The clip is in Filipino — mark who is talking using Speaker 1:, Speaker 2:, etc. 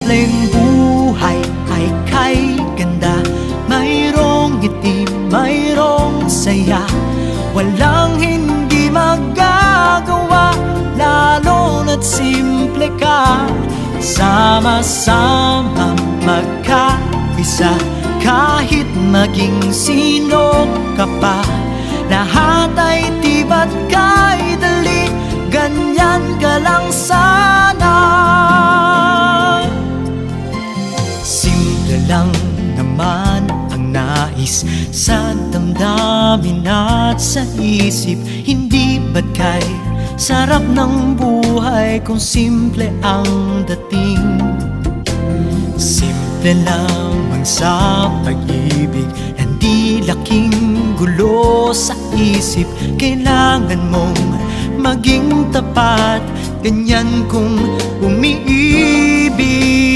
Speaker 1: simpleng buhay ay kay ganda. Mayroong ngiti, mayroong saya, walang hindi magagawa, lalo na't simple ka. Sama-sama magkaisa, kahit maging sino ka pa, lahat ay tiba't kay dali, ganyan ka lang sana. Simple lang naman ang nais sa damdamin at sa isip, hindi ba't kay sarap ng buhay kung simple ang dating. Simple lamang sa pag-ibig, hindi laking gulo sa isip. Kailangan mong maging tapat, ganyan kung umiibig.